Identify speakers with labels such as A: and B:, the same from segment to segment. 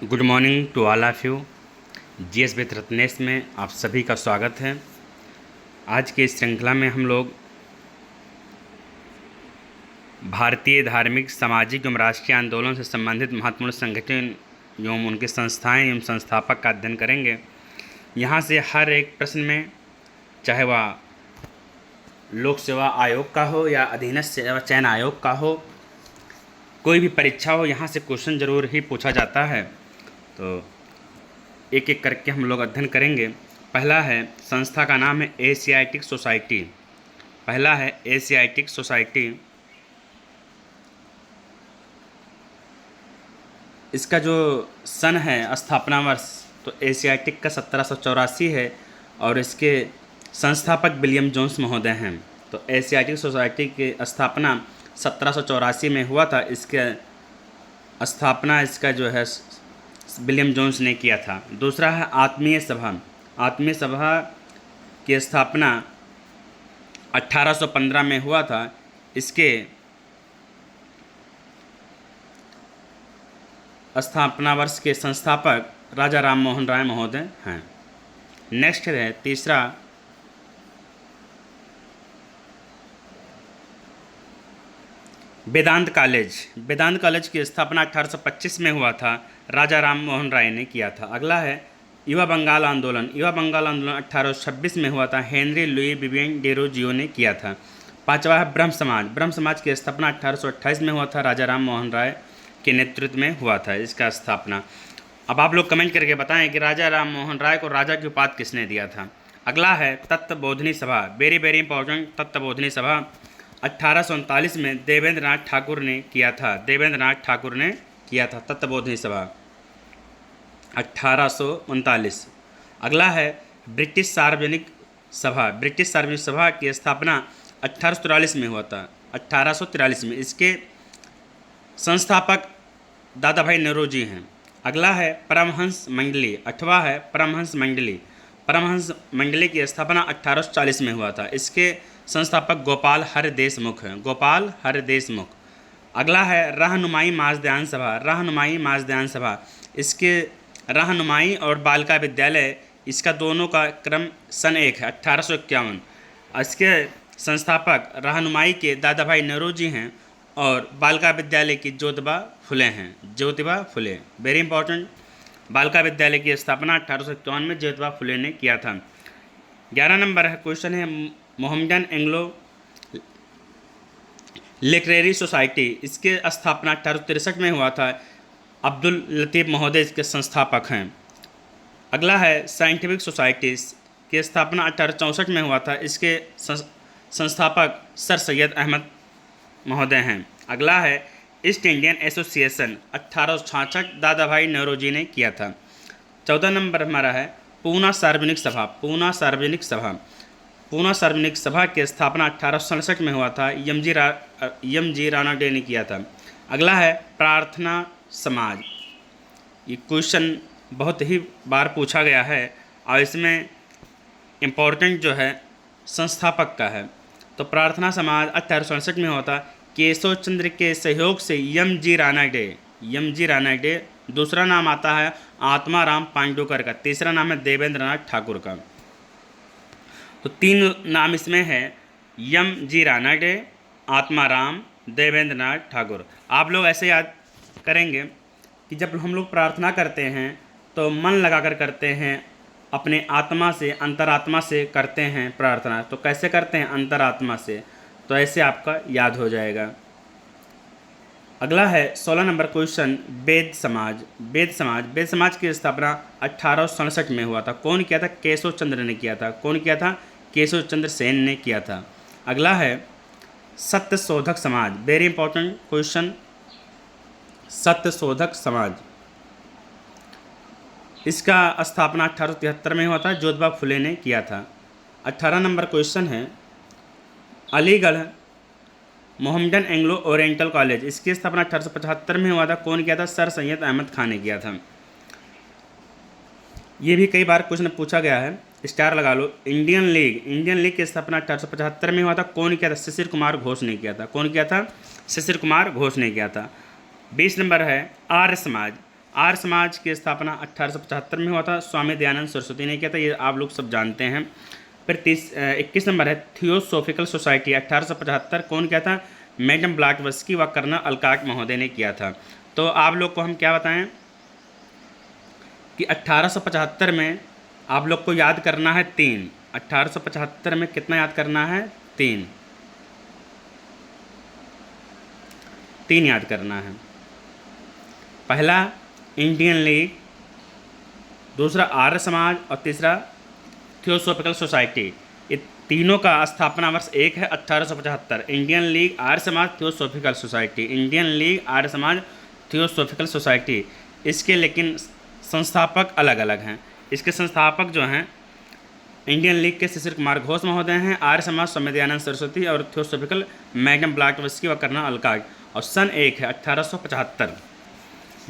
A: Good morning to all of you. GS with Ratnesh में आप सभी का स्वागत है। आज के इस श्रृंखला में हम लोग भारतीय धार्मिक, सामाजिक एवं राष्ट्रीय आंदोलन से संबंधित महत्वपूर्ण संगठन एवं उनके संस्थाएं एवं संस्थापक का अध्ययन करेंगे। यहाँ से हर एक प्रश्न में, चाहे वह लोक सेवा आयोग का हो या अधीनस्थ सेवा चयन आयोग का हो, कोई भी परीक्षा हो, यहाँ से क्वेश्चन ज़रूर ही पूछा जाता है। तो एक एक करके हम लोग अध्ययन करेंगे। पहला है, संस्था का नाम है एशियाटिक सोसाइटी। पहला है एशियाटिक सोसाइटी। इसका जो सन है, स्थापना वर्ष, तो एशियाटिक का 1784 है और इसके संस्थापक विलियम जोन्स महोदय हैं। तो एशियाटिक सोसाइटी की स्थापना 1784 में हुआ था। इसके स्थापना इसका जो है विलियम जोन्स ने किया था। दूसरा है आत्मीय सभा। आत्मीय सभा की स्थापना 1815 में हुआ था। इसके स्थापना वर्ष के संस्थापक राजा राम मोहन राय महोदय हैं। नेक्स्ट है तीसरा, वेदांत कॉलेज। वेदांत कॉलेज की स्थापना 1825 में हुआ था, राजा राम मोहन राय ने किया था। अगला है युवा बंगाल आंदोलन। युवा बंगाल आंदोलन 1826 में हुआ था, हेनरी लुई विवियन डेरोजियो ने किया था। पांचवा है ब्रह्म समाज। ब्रह्म समाज की स्थापना 1828 में हुआ था, राजा राम मोहन राय के नेतृत्व में हुआ था इसका स्थापना। अब आप लोग कमेंट करके बताएं कि राजा राम मोहन राय को राजा की उपाधि किसने दिया था। अगला है तत्वबोधिनी सभा। वेरी वेरी इंपॉर्टेंट, तत्वबोधिनी सभा 1839 में देवेंद्र नाथ ठाकुर ने किया था। देवेंद्र नाथ ठाकुर ने किया था तत्वबोधिनी सभा 1839। अगला है ब्रिटिश सार्वजनिक सभा। ब्रिटिश सार्वजनिक सभा की स्थापना 1843 में हुआ था। 1843 में इसके संस्थापक दादा भाई नौरोजी हैं। अगला है परमहंस मंडली। 8वां है परमहंस मंडली। परमहंस मंडली की स्थापना 1840 में हुआ था। इसके संस्थापक गोपाल हर देशमुख हैं। गोपाल हर देशमुख। अगला है रहनुमाई माजध्यान सभा। रहनुमाई माजध्यान सभा, इसके रहनुमाई और बालिका विद्यालय, इसका दोनों का क्रम सन एक है, 1851। इसके संस्थापक रहनुमाई के दादा भाई नौरोजी हैं और बालिका विद्यालय की ज्योतिबा फुले हैं। Jyotiba Phule, very important. बालिका विद्यालय की स्थापना 1851 में ज्योतिबा फुले ने किया था। 11 नंबर है क्वेश्चन है मोहम्मदन एंग्लो लिटरेरी सोसाइटी। इसके स्थापना 1863 में हुआ था। अब्दुल लतीफ़ महोदय इसके संस्थापक हैं। अगला है साइंटिफिक सोसाइटीज़ की स्थापना 1864 में हुआ था। इसके संस्थापक सर सैयद अहमद महोदय हैं। अगला है ईस्ट इंडियन एसोसिएशन 1866, दादा भाई नौरोजी ने किया था। 14 नंबर हमारा है पूना सार्वजनिक सभा। पूना सार्वजनिक सभा। पूना सार्वजनिक सभा की स्थापना 1867 में हुआ था। एम जी राणा डे ने किया था। अगला है प्रार्थना समाज। ये क्वेश्चन बहुत ही बार पूछा गया है और इसमें इम्पोर्टेंट जो है संस्थापक का है। तो प्रार्थना समाज 1867 में हुआ था। केशव चंद्र के सहयोग से M G Ranade. M G Ranade. दूसरा नाम आता है आत्माराम पांडुकर का। तीसरा नाम है देवेंद्र नाथ ठाकुर का। तो 3 नाम इसमें है, M G Ranade, Atmaram, Devendra Nath Thakur. आप लोग ऐसे याद करेंगे कि जब हम लोग प्रार्थना करते हैं तो मन लगाकर करते हैं, अपने आत्मा से, अंतरात्मा से करते हैं प्रार्थना। तो कैसे करते हैं? अंतरात्मा से। तो ऐसे आपका याद हो जाएगा। अगला है 16 नंबर क्वेश्चन वेद समाज। वेद समाज। वेद समाज की स्थापना 1867 में हुआ था। कौन किया था? केशव चंद्र ने किया था। कौन किया था? केशव चंद्र सेन ने किया था। अगला है Satyashodhak Samaj. Very important question, Satyashodhak Samaj. इसका स्थापना 1873 में हुआ था। ज्योतिबा फुले ने किया था। 18 नंबर क्वेश्चन है Aligarh Mohammedan Anglo oriental college. इसकी स्थापना 1875 में हुआ था। कौन किया था? सर सैयद अहमद खान ने किया था। ये भी कई बार क्वेश्चन पूछा गया है, स्टार लगा लो। Indian league. इंडियन लीग की स्थापना 1875 में हुआ था। कौन किया था? शिशिर कुमार घोष ने किया था। कौन किया था? शिशिर कुमार घोष ने किया था। 20 नंबर है आर्य समाज। आर्य समाज की स्थापना 1875 में हुआ था, स्वामी दयानंद सरस्वती ने किया था, ये आप लोग सब जानते हैं। फिर 21 नंबर है थियोसोफिकल सोसाइटी 1875, कौन किया था? मैडम ब्लॉटवर्स्की व कर्नल अल्काक महोदय ने किया था। तो आप लोग को हम क्या बताएं कि 1875 में आप लोग को याद करना है 3। 1875 में कितना याद करना है? 3 याद करना है। पहला इंडियन लीग, दूसरा आर्य समाज और तीसरा थियोसोफिकल सोसाइटी। ये तीनों का स्थापना वर्ष एक है 1875। Indian league, Arya Samaj, theosophical society. Indian league, Arya Samaj, theosophical society. इसके लेकिन संस्थापक अलग अलग हैं। इसके संस्थापक जो हैं इंडियन लीग के शिशिर कुमार घोष महोदय हैं, आर्य समाज स्वामी दयानंद सरस्वती और थियोसोफिकल मैडम ब्लॉटवर्स्की व कर्नल अल्काक, और सन एक है 1875।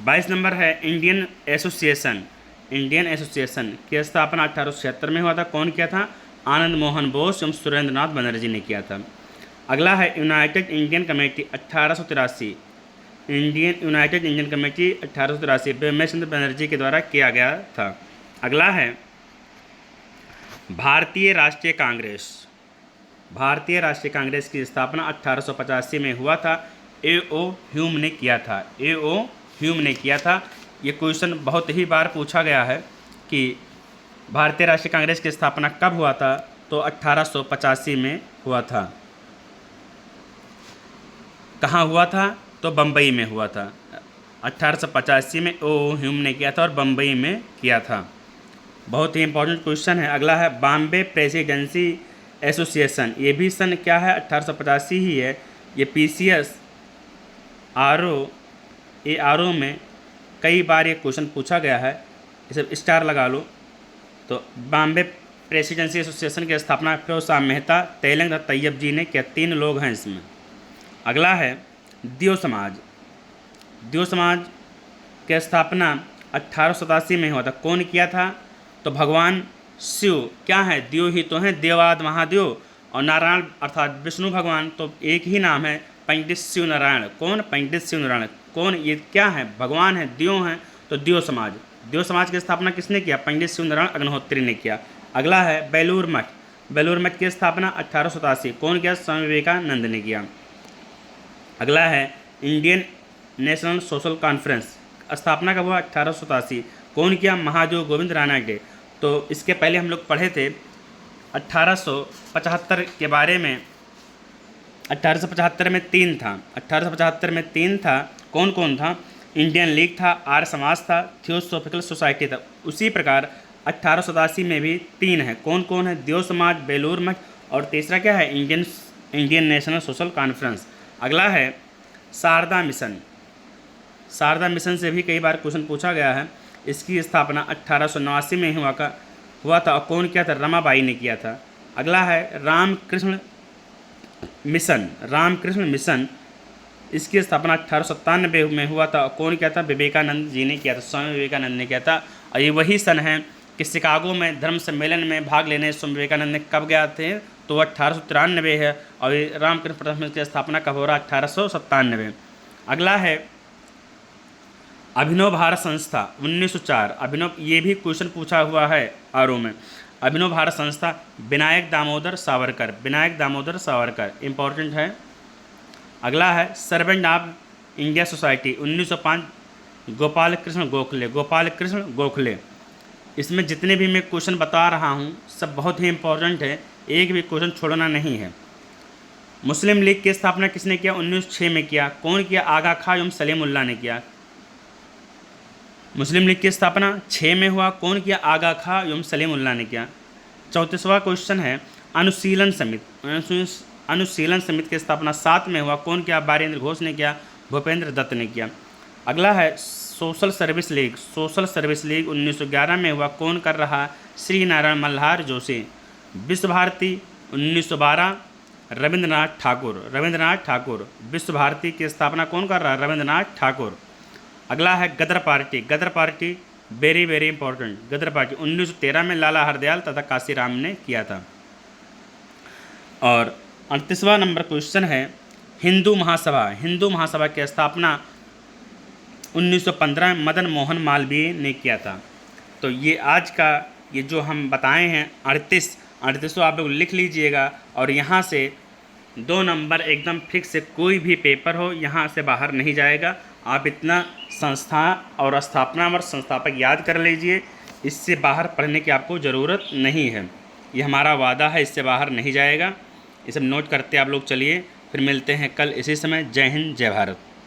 A: 22 नंबर है इंडियन एसोसिएशन। इंडियन एसोसिएशन की स्थापना 1876 में हुआ था, कौन किया था? आनंद मोहन बोस एवं सुरेंद्र नाथ बनर्जी ने किया था। अगला है United Indian committee 1883। United Indian committee 1883 Bimal Chandra Banerjee के द्वारा किया गया था। अगला है भारतीय राष्ट्रीय कांग्रेस। भारतीय राष्ट्रीय कांग्रेस की स्थापना 1885 में हुआ था, A.O. ह्यूम ने किया था। A.O. ह्यूम ने किया था। ये क्वेश्चन बहुत ही बार पूछा गया है कि भारतीय राष्ट्रीय कांग्रेस की स्थापना कब हुआ था, तो 1885 में हुआ था। कहाँ हुआ था? तो बम्बई में हुआ था। 1885 में O.O. ह्यूम ने किया था और बम्बई में किया था। बहुत ही इंपॉर्टेंट क्वेश्चन है। अगला है बॉम्बे प्रेसिडेंसी एसोसिएशन। ये भी सन क्या है? 1885 ही है। ये PCS RO में कई बार ये क्वेश्चन पूछा गया है, इसे स्टार लगा लो। तो बॉम्बे प्रेसिडेंसी एसोसिएशन की स्थापना फिरोज शाह मेहता, तेलंग दत्त तैयब जी ने किया। 3 लोग हैं इसमें। अगला है दियो समाज। दियो समाज की स्थापना 1887 में हुआ था, कौन किया था? तो भगवान शिव क्या है? दियो ही तो हैं, देवाद महादेव, और नारायण अर्थात विष्णु भगवान, तो एक ही नाम है, पंडित शिव नारायण। कौन? पंडित शिव नारायण। कौन? ये क्या है? भगवान है, दियो हैं, तो दियो समाज। दियो समाज की स्थापना किसने किया? पंडित शिव नारायण अग्निहोत्री ने किया। अगला है बेलूर मठ। बेलूर मठ की स्थापना 1887, कौन किया? स्वामी विवेकानंद ने किया। अगला है इंडियन नेशनल सोशल कॉन्फ्रेंस। स्थापना कब हुआ? 1887, कौन किया? महादेव गोविंद राणा डे। तो इसके पहले हम लोग पढ़े थे 1875 के बारे में। 1875 में 3 था। 1875 में 3 था। कौन कौन था? इंडियन लीग था, आर्य समाज था, थियोसोफिकल सोसाइटी था। उसी प्रकार 1887 में भी 3 है। कौन कौन है? दियो समाज, बेलूर मठ, और तीसरा क्या है? Indian national social conference. अगला है शारदा मिशन। शारदा मिशन से भी कई बार क्वेश्चन पूछा गया है। इसकी स्थापना 1889 में हुआ था, और कौन किया था? रमाबाई ने किया था। अगला है रामकृष्ण मिशन। रामकृष्ण मिशन, इसकी स्थापना 1897 में हुआ था, और कौन किया था? विवेकानंद जी ने किया था, स्वामी विवेकानंद ने किया था। और ये वही सन है कि शिकागो में धर्म सम्मेलन में भाग लेने स्वामी विवेकानंद ने कब गया थे? तो 1893 है। और ये रामकृष्ण परमहंस की स्थापना कब हो रहा? 1897। अगला है अभिनव भारत संस्था 1904। अभिनव, ये भी क्वेश्चन पूछा हुआ है आरओ में। अभिनव भारत संस्था विनायक दामोदर सावरकर। विनायक दामोदर सावरकर इंपॉर्टेंट है। अगला है servant of India society 1905, Gopal Krishna Gokhale. Gopal Krishna Gokhale. इसमें जितने भी मैं क्वेश्चन बता रहा हूँ सब बहुत ही इंपॉर्टेंट है, एक भी क्वेश्चन छोड़ना नहीं है। मुस्लिम लीग की स्थापना किसने किया? 1906 में किया। कौन किया? आगा खां एवं सलीमुल्लाह ने किया। मुस्लिम लीग की स्थापना 6 में हुआ, कौन किया? आगा खां एवं सलीमुल्लाह ने किया। 34वां क्वेश्चन है अनुशीलन समिति। अनुशीलन समिति की स्थापना 7 में हुआ, कौन किया? बारेंद्र घोष ने किया, भूपेंद्र दत्त ने किया। अगला है social service league. Social service league 1911 में हुआ, कौन कर रहा? श्री नारायण मल्हार जोशी। विश्व भारती 1912, रविंद्रनाथ ठाकुर। रविंद्रनाथ ठाकुर। विश्व भारती की स्थापना कौन कर रहा? रविंद्रनाथ ठाकुर। अगला है गदर पार्टी। गदर पार्टी वेरी वेरी इंपॉर्टेंट। गदर पार्टी 1913 में लाला हरदयाल तथा काशीराम ने किया था। और 38वां नंबर क्वेश्चन है हिंदू महासभा। हिंदू महासभा की स्थापना 1915 में मदन मोहन मालवीय ने किया था। तो ये आज का ये जो हम बताए हैं 38 आप लोग लिख लीजिएगा, और यहाँ से 2 नंबर एकदम फिक्स है, कोई भी पेपर हो यहाँ से बाहर नहीं जाएगा। आप इतना संस्था और स्थापना और संस्थापक याद कर लीजिए, इससे बाहर पढ़ने की आपको ज़रूरत नहीं है। ये हमारा वादा है, इससे बाहर नहीं जाएगा। ये सब नोट करते आप लोग चलिए, फिर मिलते हैं कल इसी समय। जय हिंद, जय भारत।